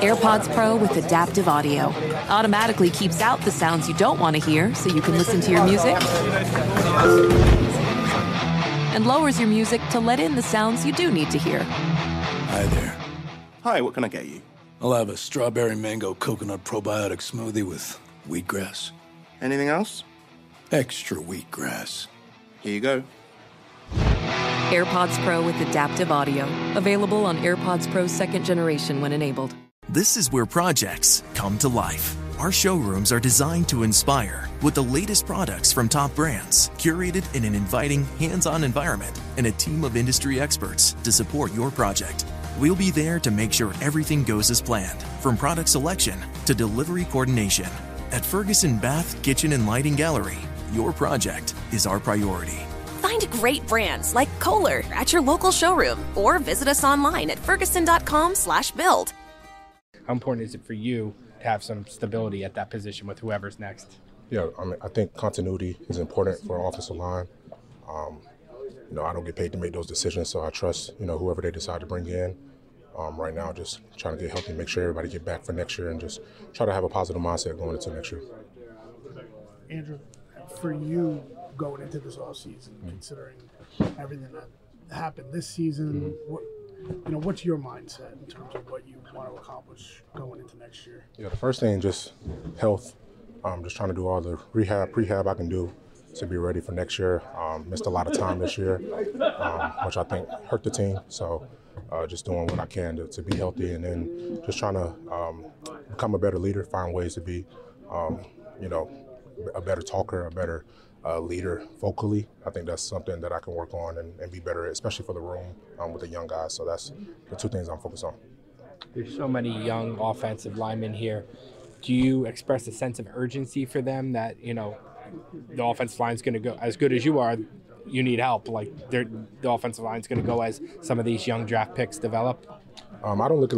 AirPods Pro with adaptive audio automatically keeps out the sounds you don't want to hear so you can listen to your music, and lowers your music to let in the sounds you do need to hear. Hi there. Hi, what can I get you? I'll have a strawberry mango coconut probiotic smoothie with wheatgrass. Anything else? Extra wheatgrass. Here you go. AirPods Pro with adaptive audio. Available on AirPods Pro 2nd generation when enabled. This is where projects come to life. Our showrooms are designed to inspire with the latest products from top brands, curated in an inviting, hands-on environment, and a team of industry experts to support your project. We'll be there to make sure everything goes as planned, from product selection to delivery coordination. At Ferguson Bath, Kitchen, and Lighting Gallery, your project is our priority. Find great brands like Kohler at your local showroom or visit us online at ferguson.com/build. How important is it for you to have some stability at that position with whoever's next? Yeah, I think continuity is important for our offensive line. I don't get paid to make those decisions, so I trust, whoever they decide to bring in. Right now, just trying to get healthy, make sure everybody get back for next year, and just try to have a positive mindset going into next year. Andrew, for you going into this offseason, considering everything that happened this season, what's your mindset in terms of what you want to accomplish going into next year? Yeah, the first thing, just health. Just trying to do all the prehab I can do to be ready for next year. Missed a lot of time this year, which I think hurt the team. So just doing what I can to be healthy, and then just trying to become a better leader, find ways to be, a better talker, a better leader vocally. I think that's something that I can work on and be better at, especially for the room with the young guys. So that's the two things I'm focused on. There's so many young offensive linemen here. Do you express a sense of urgency for them that, the offensive line's going to go as good as you are, you need help? Like the offensive line's going to go as some of these young draft picks develop? I don't look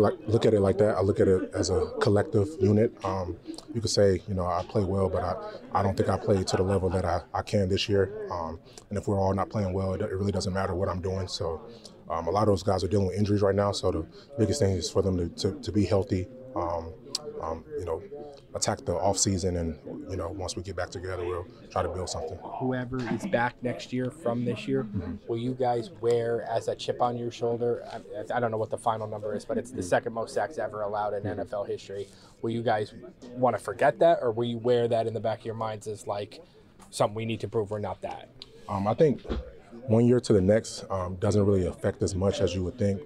at it like that. I look at it as a collective unit. You could say, I play well, but I don't think I played to the level that I can this year. And if we're all not playing well, it really doesn't matter what I'm doing. So a lot of those guys are dealing with injuries right now. So the biggest thing is for them to be healthy, attack the offseason, and once we get back together, we'll try to build something. Whoever is back next year from this year, will you guys wear as a chip on your shoulder? I don't know what the final number is, but it's the second most sacks ever allowed in NFL history. Will you guys want to forget that, or will you wear that in the back of your minds as like something we need to prove we're not that? I think one year to the next doesn't really affect as much as you would think,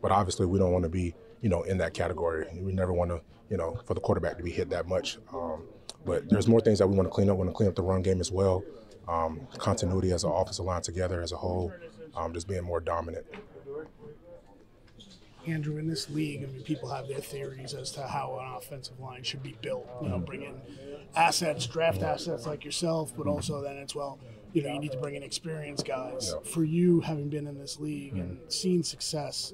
but obviously we don't want to be in that category. We never want to for the quarterback to be hit that much. But there's more things that we want to clean up. We want to clean up the run game as well. Continuity as an offensive line together as a whole, just being more dominant. Andrew, in this league, people have their theories as to how an offensive line should be built. Bring in assets, draft assets like yourself, but also then as well, you need to bring in experienced guys. Yeah. For you, having been in this league and seen success,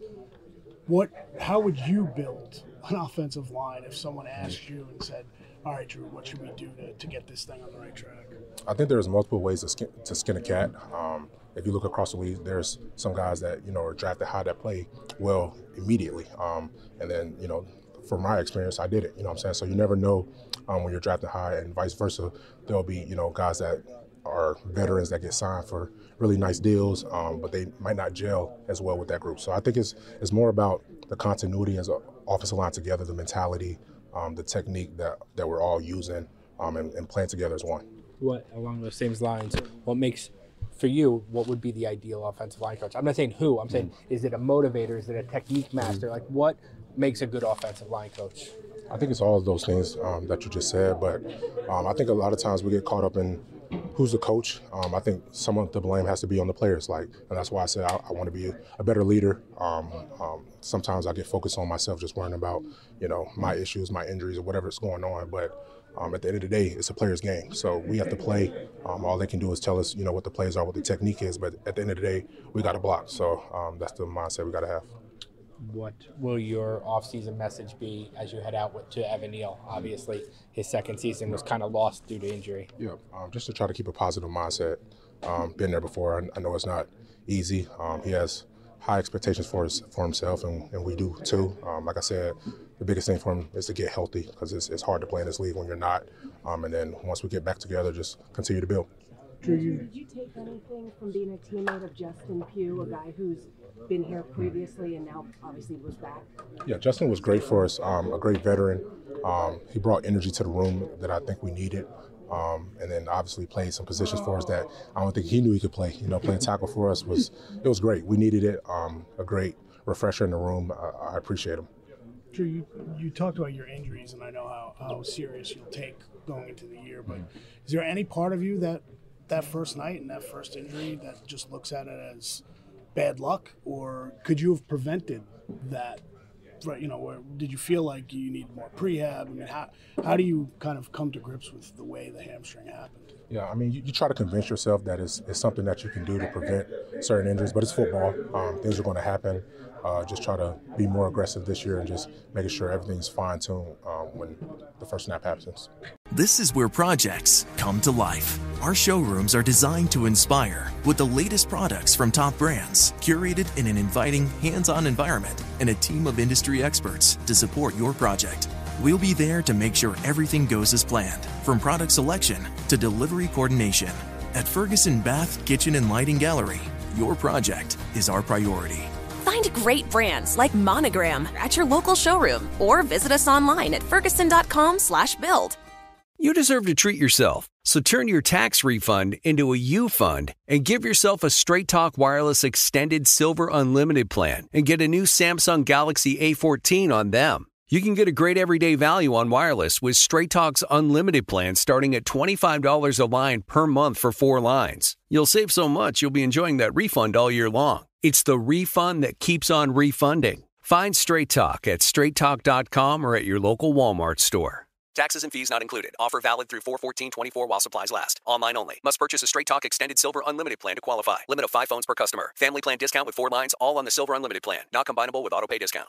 how would you build an offensive line if someone asked you and said, all right, Drew, what should we do to get this thing on the right track? I think there's multiple ways to skin a cat. If you look across the league, there's some guys that, are drafted high that play well immediately. And then, from my experience, I did it, you know what I'm saying? So you never know when you're drafted high, and vice versa. There'll be, guys that are veterans that get signed for really nice deals, but they might not gel as well with that group. So I think it's more about the continuity as an offensive line together, the mentality, the technique that we're all using and playing together as one. What, along those same lines, for you, what would be the ideal offensive line coach? I'm not saying who, I'm saying, is it a motivator, is it a technique master? Like, what makes a good offensive line coach? I think it's all of those things that you just said, but I think a lot of times we get caught up in who's the coach. I think some of the blame has to be on the players, and that's why I said I want to be a better leader. Sometimes I get focused on myself, just worrying about, my issues, my injuries, or whatever's going on, but at the end of the day, it's a player's game. So we have to play. All they can do is tell us, what the plays are, what the technique is, but at the end of the day, we got to block. So that's the mindset we got to have. What will your offseason message be as you head out to Evan Neal? Obviously, his second season was kind of lost due to injury. Yeah, just to try to keep a positive mindset. Been there before. I know it's not easy. He has high expectations for himself, and we do too. Like I said, the biggest thing for him is to get healthy, because it's hard to play in this league when you're not. And then once we get back together, just continue to build. Did you take anything from being a teammate of Justin Pugh, a guy who's been here previously and now obviously was back? Yeah, Justin was great for us, a great veteran. He brought energy to the room that I think we needed. And then obviously played some positions for us that I don't think he knew he could play. Playing tackle for us was great. We needed it. A great refresher in the room. I appreciate him. Drew, you talked about your injuries, and I know how serious you'll take going into the year. But is there any part of you that first night and that first injury that just looks at it as bad luck, or could you have prevented that? Right, or did you feel like you need more prehab? I mean, how do you kind of come to grips with the way the hamstring happened? Yeah, I mean, you try to convince yourself that it's something that you can do to prevent certain injuries, but it's football. Things are going to happen. Just try to be more aggressive this year and just making sure everything's fine-tuned when the first snap happens. This is where projects come to life. Our showrooms are designed to inspire with the latest products from top brands, curated in an inviting, hands-on environment, and a team of industry experts to support your project. We'll be there to make sure everything goes as planned, from product selection to delivery coordination. At Ferguson Bath, Kitchen, and Lighting Gallery, your project is our priority. Find great brands like Monogram at your local showroom or visit us online at ferguson.com/build. You deserve to treat yourself, so turn your tax refund into a U fund and give yourself a Straight Talk Wireless Extended Silver Unlimited plan and get a new Samsung Galaxy A14 on them. You can get a great everyday value on wireless with Straight Talk's Unlimited plan starting at $25 a line per month for 4 lines. You'll save so much you'll be enjoying that refund all year long. It's the refund that keeps on refunding. Find Straight Talk at straighttalk.com or at your local Walmart store. Taxes and fees not included. Offer valid through 4/14/24 while supplies last. Online only. Must purchase a Straight Talk Extended Silver Unlimited plan to qualify. Limit of 5 phones per customer. Family plan discount with 4 lines, all on the Silver Unlimited plan. Not combinable with auto pay discount.